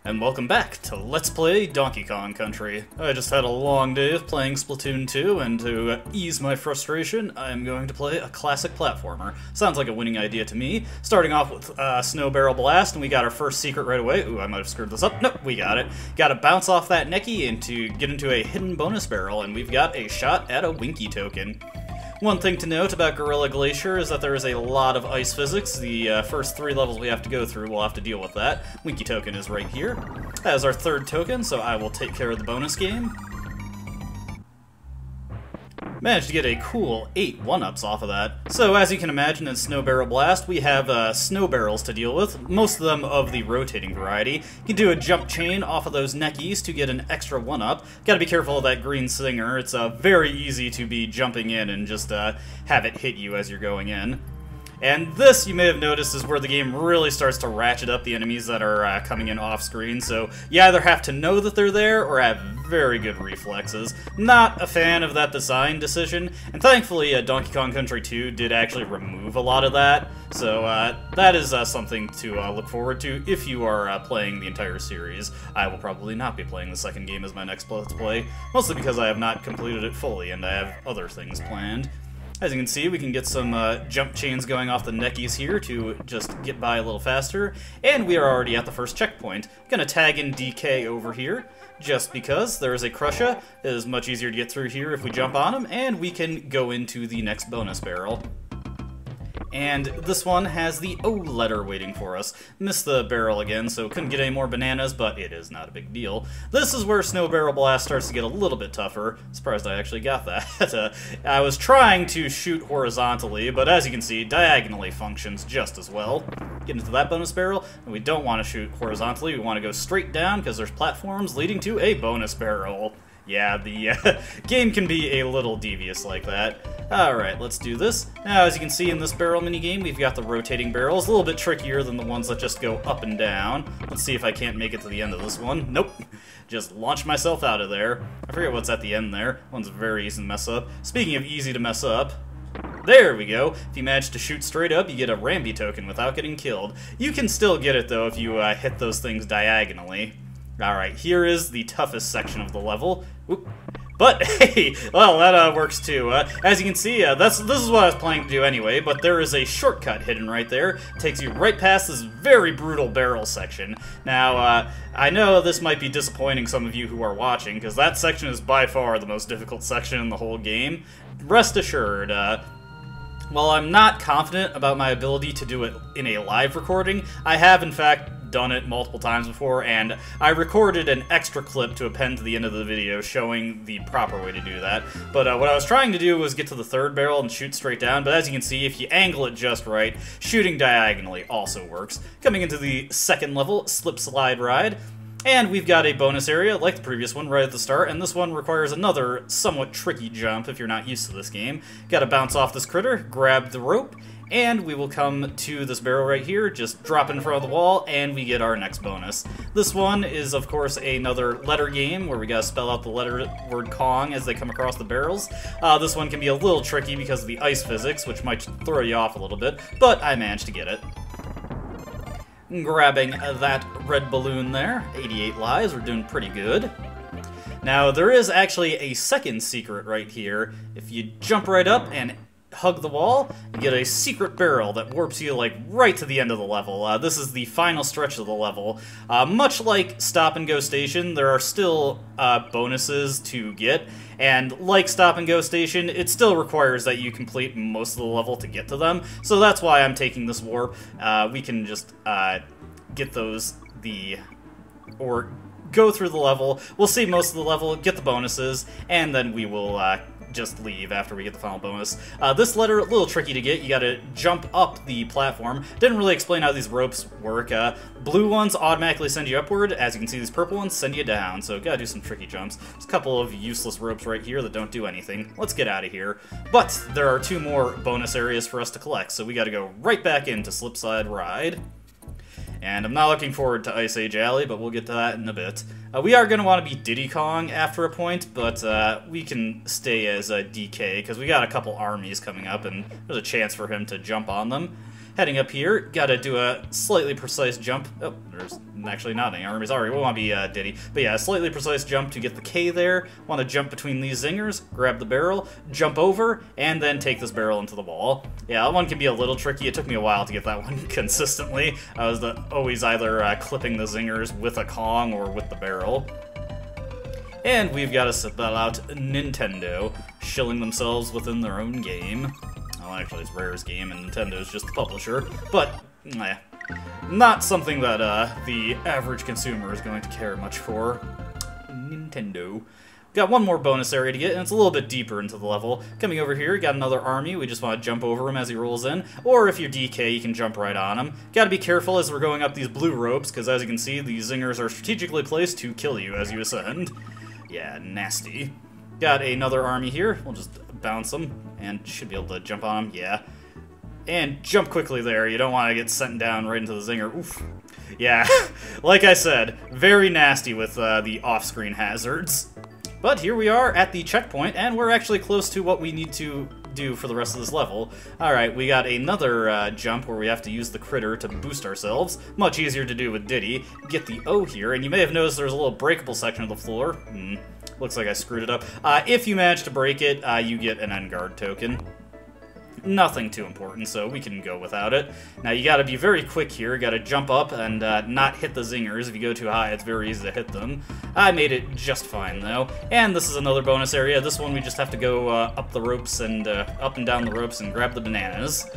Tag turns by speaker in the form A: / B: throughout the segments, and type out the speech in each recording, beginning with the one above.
A: And welcome back to Let's Play Donkey Kong Country. I just had a long day of playing Splatoon 2, and to ease my frustration, I'm going to play a classic platformer. Sounds like a winning idea to me. Starting off with Snow Barrel Blast, and we got our first secret right away. Ooh, I might have screwed this up. Nope, we got it. Gotta bounce off that necky and to get into a hidden bonus barrel, and we've got a shot at a Winky token. One thing to note about Gorilla Glacier is that there is a lot of ice physics. The first 3 levels we have to go through, we'll have to deal with that. Winky token is right here. That is our 3rd token, so I will take care of the bonus game. Managed to get a cool 8 1-ups off of that. So as you can imagine in Snow Barrel Blast, we have snow barrels to deal with, most of them of the rotating variety. You can do a jump chain off of those neckies to get an extra 1-up. Gotta be careful of that green Zinger. It's very easy to be jumping in and just have it hit you as you're going in. And this, you may have noticed, is where the game really starts to ratchet up the enemies that are coming in off-screen, so you either have to know that they're there or have very good reflexes. Not a fan of that design decision, and thankfully Donkey Kong Country 2 did actually remove a lot of that, so that is something to look forward to if you are playing the entire series. I will probably not be playing the second game as my next Let's Play, mostly because I have not completed it fully and I have other things planned. As you can see, we can get some jump chains going off the neckies here to just get by a little faster, and we are already at the first checkpoint. Gonna tag in DK over here, just because there is a Crusher. It is much easier to get through here if we jump on him, and we can go into the next bonus barrel. And this one has the O letter waiting for us. Missed the barrel again, so couldn't get any more bananas, but it is not a big deal. This is where Snow Barrel Blast starts to get a little bit tougher. Surprised I actually got that. I was trying to shoot horizontally, but as you can see, diagonally functions just as well. Get into that bonus barrel, and we don't want to shoot horizontally. We want to go straight down, because there's platforms leading to a bonus barrel. Yeah, the game can be a little devious like that. Alright, let's do this. Now, as you can see in this barrel minigame, we've got the rotating barrels. A little bit trickier than the ones that just go up and down. Let's see if I can't make it to the end of this one. Nope. Just launch myself out of there. I forget what's at the end there. One's very easy to mess up. Speaking of easy to mess up, there we go. If you manage to shoot straight up, you get a Rambi token without getting killed. You can still get it, though, if you hit those things diagonally. Alright, here is the toughest section of the level. Oop. But, hey, well, that works too. As you can see, this is what I was planning to do anyway, but there is a shortcut hidden right there. Takes you right past this very brutal barrel section. Now, I know this might be disappointing some of you who are watching, because that section is by far the most difficult section in the whole game. Rest assured, while I'm not confident about my ability to do it in a live recording, I have, in fact, done it multiple times before, and I recorded an extra clip to append to the end of the video showing the proper way to do that. But what I was trying to do was get to the 3rd barrel and shoot straight down, but as you can see, if you angle it just right, shooting diagonally also works. Coming into the 2nd level, Slip Slide Ride. And we've got a bonus area, like the previous one, right at the start, and this one requires another somewhat tricky jump if you're not used to this game. Gotta bounce off this critter, grab the rope, and we will come to this barrel right here, just drop in front of the wall, and we get our next bonus. This one is, of course, another letter game, where we gotta spell out the word Kong as they come across the barrels. This one can be a little tricky because of the ice physics, which might throw you off a little bit, but I managed to get it. Grabbing that red balloon there, 88 lives, we're doing pretty good. Now, there is actually a 2nd secret right here. If you jump right up and hug the wall, you get a secret barrel that warps you like right to the end of the level. This is the final stretch of the level. Much like Stop and Go Station, there are still bonuses to get, and like Stop and Go Station, it still requires that you complete most of the level to get to them, so that's why I'm taking this warp. We can just get those, or go through the level, we'll see most of the level, get the bonuses, and then we will just leave after we get the final bonus. This letter, a little tricky to get. You gotta jump up the platform. Didn't really explain how these ropes work. Blue ones automatically send you upward. As you can see, these purple ones send you down, so gotta do some tricky jumps. There's a couple of useless ropes right here that don't do anything. Let's get out of here. But there are 2 more bonus areas for us to collect, so we gotta go right back into Slipside Ride. And I'm not looking forward to Ice Age Alley, but we'll get to that in a bit. We are going to want to be Diddy Kong after a point, but we can stay as DK, because we got a couple armies coming up, and there's a chance for him to jump on them. Heading up here, gotta do a slightly precise jump. Oh, there's actually not any armies. Alright, we want to be Diddy. But yeah, a slightly precise jump to get the K there. Want to jump between these Zingers, grab the barrel, jump over, and then take this barrel into the wall. Yeah, that one can be a little tricky. It took me a while to get that one consistently. I was always either clipping the Zingers with a Kong or with the barrel. And we've got to spell out Nintendo, shilling themselves within their own game. Well, actually, it's Rare's game, and Nintendo's just the publisher. But, not something that the average consumer is going to care much for. Nintendo. Got one more bonus area to get, and it's a little bit deeper into the level. Coming over here, got another army. We just want to jump over him as he rolls in. Or if you're DK, you can jump right on him. Gotta be careful as we're going up these blue ropes, because as you can see, these Zingers are strategically placed to kill you as you ascend. Yeah, nasty. Got another army here. We'll just bounce them, and should be able to jump on them. Yeah. And jump quickly there. You don't want to get sent down right into the Zinger. Oof. Yeah, like I said, very nasty with the off-screen hazards. But here we are at the checkpoint, and we're actually close to what we need to do for the rest of this level. Alright, we got another jump where we have to use the critter to boost ourselves. Much easier to do with Diddy. Get the O here, and you may have noticed there's a little breakable section of the floor. Looks like I screwed it up. If you manage to break it, you get an end guard token. Nothing too important, so we can go without it. Now, you gotta be very quick here. Gotta jump up and not hit the Zingers. If you go too high, it's very easy to hit them. I made it just fine, though. And this is another bonus area. This one, we just have to go up the ropes and up and down the ropes and grab the bananas.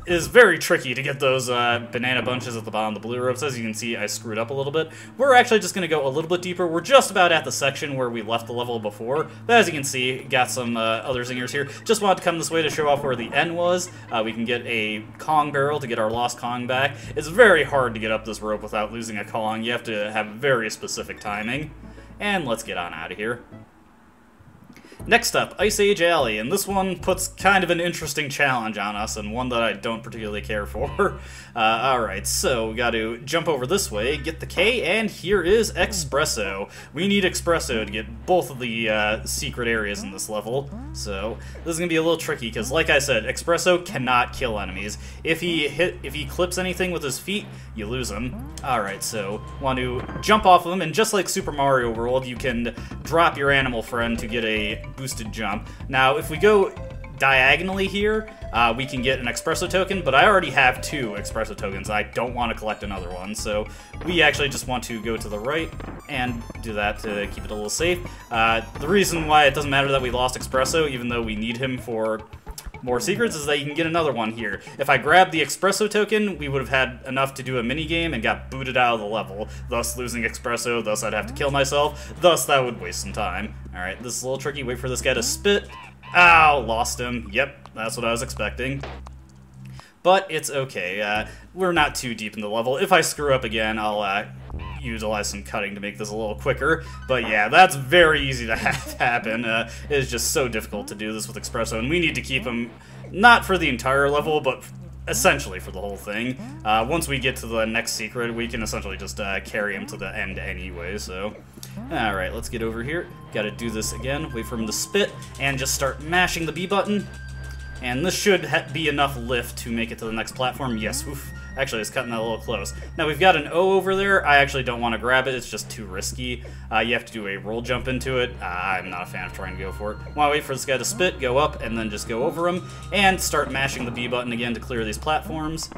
A: It is very tricky to get those banana bunches at the bottom of the blue ropes. As you can see, I screwed up a little bit. We're actually just gonna go a little bit deeper. We're just about at the section where we left the level before. But as you can see, got some other Zingers here. Just wanted to come this way to show off where the N was. We can get a Kong barrel to get our lost Kong back. It's very hard to get up this rope without losing a Kong. You have to have very specific timing. And let's get on out of here. Next up, Ice Age Alley, and this one puts kind of an interesting challenge on us, and one that I don't particularly care for. Alright, so we gotta jump over this way, get the K, and here is Espresso. We need Espresso to get both of the secret areas in this level, so this is gonna be a little tricky, because like I said, Espresso cannot kill enemies. If he clips anything with his feet, you lose him. Alright, so want to jump off of him, and just like Super Mario World, you can drop your animal friend to get a boosted jump. Now, if we go diagonally here, we can get an Espresso Token, but I already have 2 Espresso Tokens. I don't want to collect another one, so we actually just want to go to the right and do that to keep it a little safe. The reason why it doesn't matter that we lost Espresso, even though we need him for more secrets, is that you can get another one here. If I grabbed the Espresso Token, we would have had enough to do a minigame and got booted out of the level, thus losing Espresso, thus I'd have to kill myself, thus that would waste some time. Alright, this is a little tricky. Wait for this guy to spit. Ow, lost him. Yep, that's what I was expecting. But it's okay. We're not too deep in the level. If I screw up again, I'll utilize some cutting to make this a little quicker. But yeah, that's very easy to have happen. It is just so difficult to do this with Espresso, and we need to keep him not for the entire level, but essentially for the whole thing. Once we get to the next secret, we can essentially just carry him to the end anyway, so... Alright, let's get over here. Gotta do this again, wait for him to spit, and just start mashing the B button. And this should be enough lift to make it to the next platform. Yes, oof. Actually, it's cutting that a little close. Now, we've got an O over there. I actually don't want to grab it. It's just too risky. You have to do a roll jump into it. I'm not a fan of trying to go for it. Want to wait for this guy to spit, go up, and then just go over him, and start mashing the B button again to clear these platforms.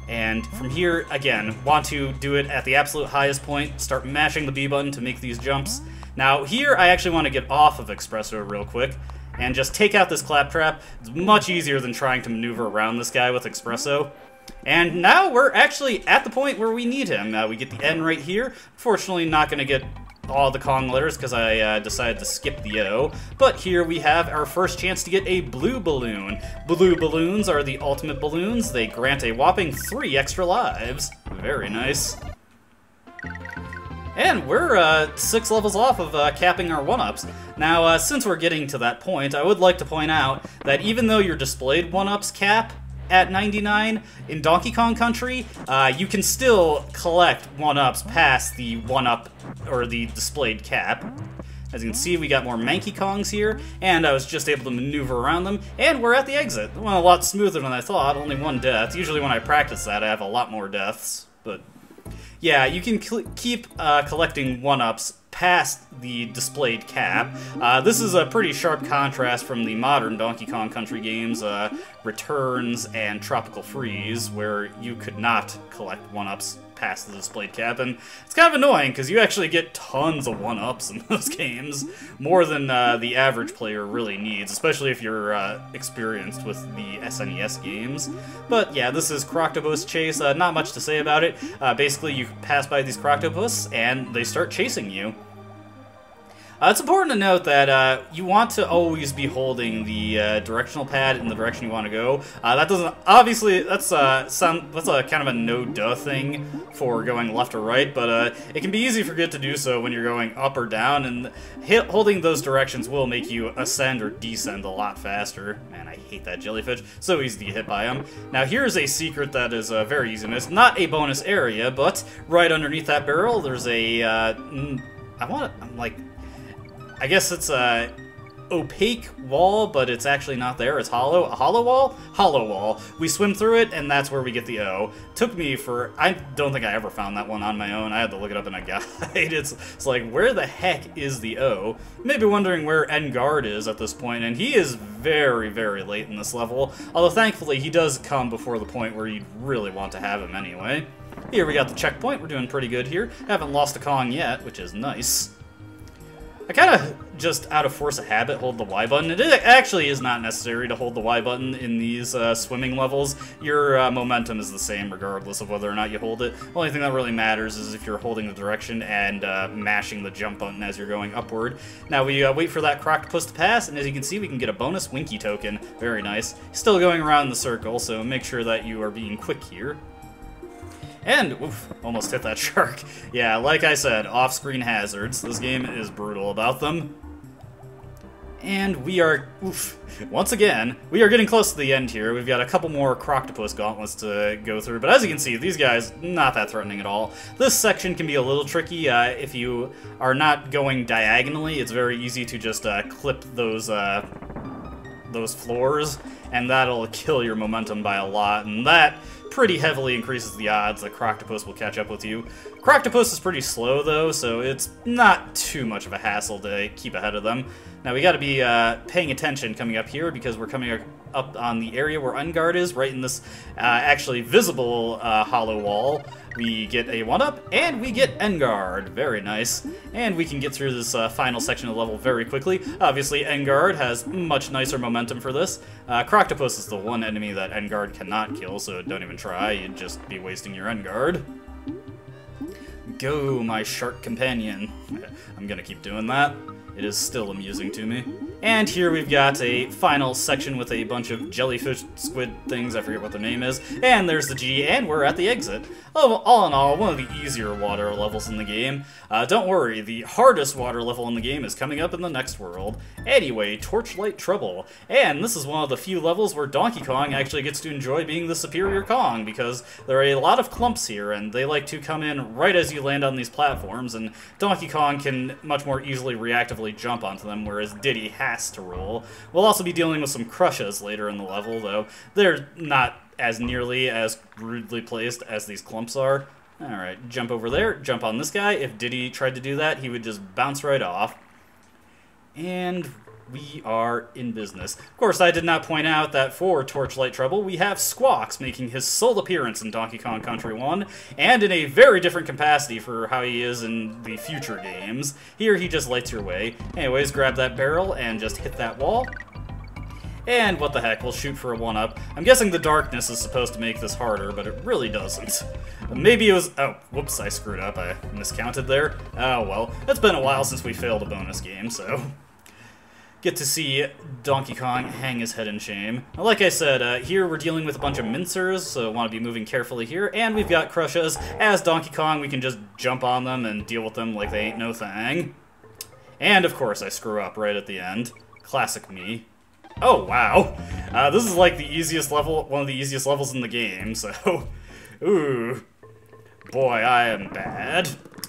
A: And from here, again, want to do it at the absolute highest point, start mashing the B button to make these jumps. Now, here, I actually want to get off of Espresso real quick, and just take out this claptrap. It's much easier than trying to maneuver around this guy with Espresso. And now we're actually at the point where we need him. We get the N right here. Fortunately, not going to get all the Kong letters because I decided to skip the O. But here we have our first chance to get a blue balloon. Blue balloons are the ultimate balloons. They grant a whopping 3 extra lives. Very nice. And we're 6 levels off of capping our 1-ups. Now, since we're getting to that point, I would like to point out that even though your displayed 1-ups cap at 99 in Donkey Kong Country, you can still collect 1-ups past the 1-up or the displayed cap. As you can see, we got more Manky Kongs here, and I was just able to maneuver around them, and we're at the exit. It went a lot smoother than I thought, only one death. Usually when I practice that, I have a lot more deaths, but yeah, you can keep collecting 1-ups past the displayed cap. This is a pretty sharp contrast from the modern Donkey Kong Country games, Returns and Tropical Freeze, where you could not collect 1-ups past the displayed cap, and it's kind of annoying because you actually get tons of 1-ups in those games, more than the average player really needs, especially if you're experienced with the SNES games. But yeah, this is Croctivos Chase. Not much to say about it. Basically, you pass by these Croctopus and they start chasing you. It's important to note that you want to always be holding the directional pad in the direction you want to go. That doesn't, obviously, that's a kind of a no-duh thing for going left or right, but it can be easy to forget to do so when you're going up or down, and holding those directions will make you ascend or descend a lot faster. Man, I hate that jellyfish. So easy to get hit by them. Now, here's a secret that is very easy to miss. Not a bonus area, but right underneath that barrel, there's a, I guess it's a opaque wall, but it's actually not there. It's hollow. A hollow wall? Hollow wall. We swim through it, and that's where we get the O. Took me for... I don't think I ever found that one on my own. I had to look it up in a guide. It's like, where the heck is the O? You may be wondering where Enguarde is at this point, and he is very, very late in this level. Although, thankfully, he does come before the point where you'd really want to have him anyway. Here we got the checkpoint. We're doing pretty good here. Haven't lost a Kong yet, which is nice. I kind of, just out of force of habit, hold the Y button. It actually is not necessary to hold the Y button in these swimming levels. Your momentum is the same regardless of whether or not you hold it. The only thing that really matters is if you're holding the direction and mashing the jump button as you're going upward. Now we wait for that Croctopus to pass, and as you can see, we can get a bonus Winky token. Very nice. Still going around the circle, so make sure that you are being quick here. And, oof, almost hit that shark. Yeah, like I said, off-screen hazards. This game is brutal about them. And we are, oof, once again, we are getting close to the end here. We've got a couple more Croctopus gauntlets to go through, but as you can see, these guys, not that threatening at all. This section can be a little tricky. If you are not going diagonally, it's very easy to just clip those floors, and that'll kill your momentum by a lot, and that pretty heavily increases the odds that Croctopus will catch up with you. Croctopus is pretty slow, though, so it's not too much of a hassle to keep ahead of them. Now, we gotta be paying attention coming up here, because we're coming up on the area where Enguarde is, right in this actually visible hollow wall. We get a 1-up, and we get Enguarde. Very nice. And we can get through this final section of the level very quickly. Obviously, Enguarde has much nicer momentum for this. Croctopus is the one enemy that Enguarde cannot kill, so don't even try. You'd just be wasting your Enguarde. Go, my shark companion. I'm gonna keep doing that. It is still amusing to me. And here we've got a final section with a bunch of jellyfish squid things, I forget what their name is. And there's the G, and we're at the exit. Oh, all in all, one of the easier water levels in the game. Don't worry, the hardest water level in the game is coming up in the next world. Anyway, Torchlight Trouble. And this is one of the few levels where Donkey Kong actually gets to enjoy being the superior Kong, because there are a lot of clumps here, and they like to come in right as you land on these platforms, and Donkey Kong can much more easily reactively jump onto them, whereas Diddy has to roll. We'll also be dealing with some crushes later in the level, though. They're not as nearly as rudely placed as these clumps are. Alright, jump over there, jump on this guy. If Diddy tried to do that, he would just bounce right off. And we are in business. Of course, I did not point out that for Torchlight Trouble, we have Squawks making his sole appearance in Donkey Kong Country 1, and in a very different capacity for how he is in the future games. Here, he just lights your way. Anyways, grab that barrel and just hit that wall. And what the heck, we'll shoot for a 1-up. I'm guessing the darkness is supposed to make this harder, but it really doesn't. Maybe it was... Oh, whoops, I screwed up. I miscounted there. Oh, well. It's been a while since we failed a bonus game, so... Get to see Donkey Kong hang his head in shame. Like I said, here we're dealing with a bunch of mincers, so want to be moving carefully here. And we've got crushes. As Donkey Kong, we can just jump on them and deal with them like they ain't no thing. And, of course, I screw up right at the end. Classic me. Oh, wow. This is like the easiest level, one of the easiest levels in the game, so... Ooh. Boy, I am bad.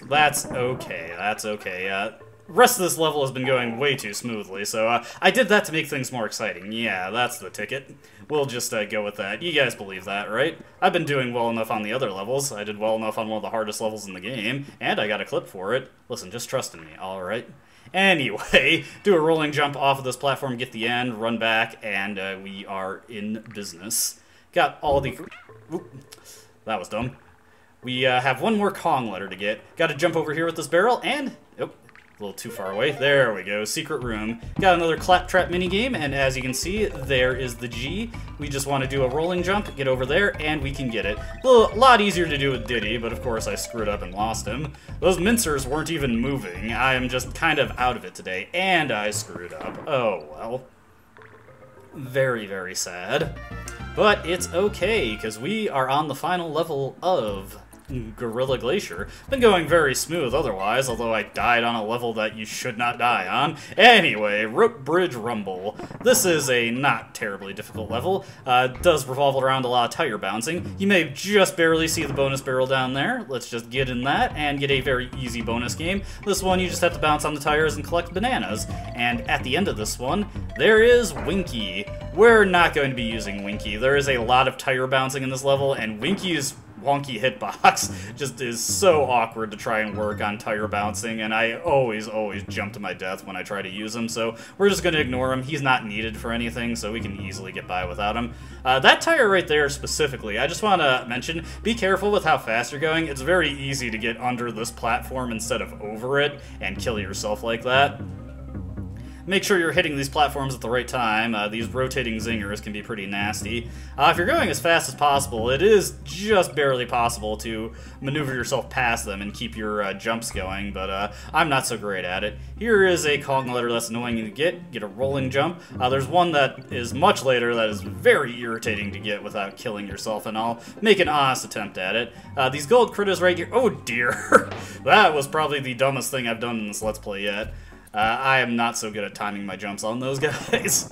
A: That's okay, that's okay. rest of this level has been going way too smoothly, so I did that to make things more exciting. Yeah, that's the ticket. We'll just go with that. You guys believe that, right? I've been doing well enough on the other levels. I did well enough on one of the hardest levels in the game, and I got a clip for it. Listen, just trust in me, alright? Anyway, do a rolling jump off of this platform, get the end, run back, and we are in business. Got all the... Oop, that was dumb. We have one more Kong letter to get. Got to jump over here with this barrel, and... Oh, a little too far away. There we go. Secret room. Got another claptrap minigame, and as you can see, there is the G. We just want to do a rolling jump, get over there, and we can get it. A lot easier to do with Diddy, but of course I screwed up and lost him. Those mincers weren't even moving. I am just kind of out of it today, and I screwed up. Oh, well. Very, very sad. But it's okay, because we are on the final level of Gorilla Glacier. Been going very smooth otherwise, although I died on a level that you should not die on. Anyway, Rope Bridge Rumble. This is a not terribly difficult level. Does revolve around a lot of tire bouncing. You may just barely see the bonus barrel down there. Let's just get in that and get a very easy bonus game. This one you just have to bounce on the tires and collect bananas. And at the end of this one, there is Winky. We're not going to be using Winky. There is a lot of tire bouncing in this level, and Winky's wonky hitbox just is so awkward to try and work on tire bouncing, and I always jump to my death when I try to use him, so we're just going to ignore him. He's not needed for anything, so we can easily get by without him. That tire right there specifically, I just want to mention, be careful with how fast you're going. It's very easy to get under this platform instead of over it and kill yourself like that. Make sure you're hitting these platforms at the right time. These rotating zingers can be pretty nasty. If you're going as fast as possible, it is just barely possible to maneuver yourself past them and keep your jumps going, but I'm not so great at it. Here is a Kong letter that's annoying to get a rolling jump. There's one that is much later that is very irritating to get without killing yourself, and I'll make an honest attempt at it. These gold critters right here, oh dear, that was probably the dumbest thing I've done in this Let's Play yet. I am not so good at timing my jumps on those guys.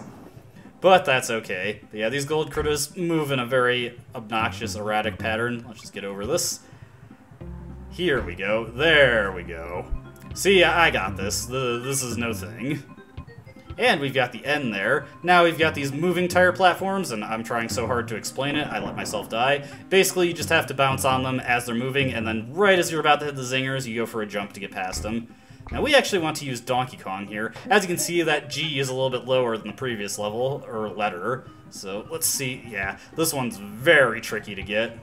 A: But that's okay. But yeah, these gold critters move in a very obnoxious, erratic pattern. Let's just get over this. Here we go. There we go. See, I got this. This is no thing. And we've got the end there. Now we've got these moving tire platforms, and I'm trying so hard to explain it, I let myself die. Basically, you just have to bounce on them as they're moving, and then right as you're about to hit the zingers, you go for a jump to get past them. Now we actually want to use Donkey Kong here. As you can see, that G is a little bit lower than the previous level, or letter. So let's see, yeah, this one's very tricky to get.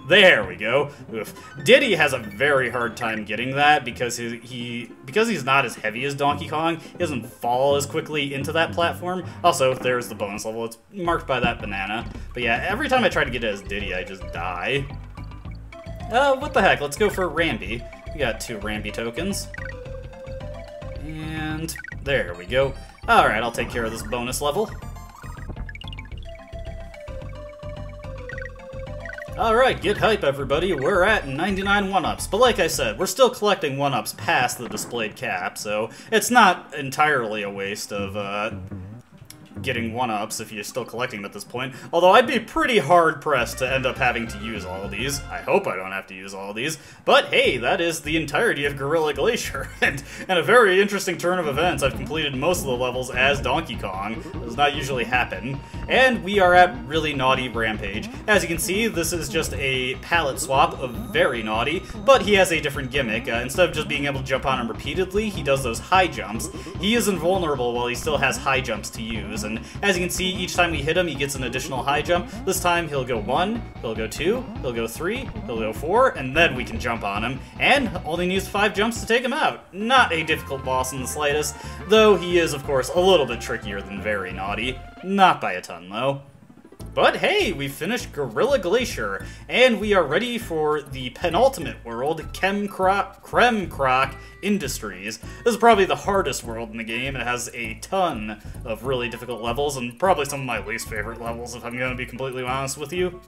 A: There we go. Oof. Diddy has a very hard time getting that because because he's not as heavy as Donkey Kong, he doesn't fall as quickly into that platform. Also, there's the bonus level. It's marked by that banana. But yeah, every time I try to get it as Diddy, I just die. What the heck? Let's go for Rambi. We got 2 Rambi tokens. And there we go. Alright, I'll take care of this bonus level. Alright, get hype everybody, we're at 99 1-ups, but like I said, we're still collecting 1-ups past the displayed cap, so it's not entirely a waste of getting 1-ups if you're still collecting them at this point. Although I'd be pretty hard-pressed to end up having to use all of these. I hope I don't have to use all of these. But hey, that is the entirety of Gorilla Glacier. And a very interesting turn of events. I've completed most of the levels as Donkey Kong. It does not usually happen. And we are at Really Naughty Rampage. As you can see, this is just a palette swap of Very Naughty, but he has a different gimmick. Instead of just being able to jump on him repeatedly, he does those high jumps. He is invulnerable while he still has high jumps to use, and as you can see, each time we hit him, he gets an additional high jump. This time, he'll go 1, he'll go 2, he'll go 3, he'll go 4, and then we can jump on him, and only needs 5 jumps to take him out. Not a difficult boss in the slightest, though he is, of course, a little bit trickier than Very Naughty. Not by a ton, though. But hey, we finished Gorilla Glacier, and we are ready for the penultimate world, Kremkrock Industries. This is probably the hardest world in the game. It has a ton of really difficult levels, and probably some of my least favorite levels, if I'm going to be completely honest with you.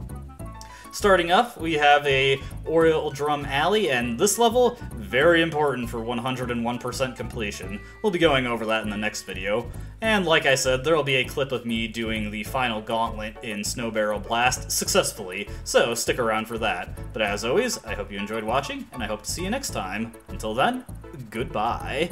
A: Starting up, we have a Oriole Drum Alley, and this level, very important for 101% completion. We'll be going over that in the next video. And like I said, there will be a clip of me doing the final gauntlet in Snow Barrel Blast successfully, so stick around for that. But as always, I hope you enjoyed watching, and I hope to see you next time. Until then, goodbye.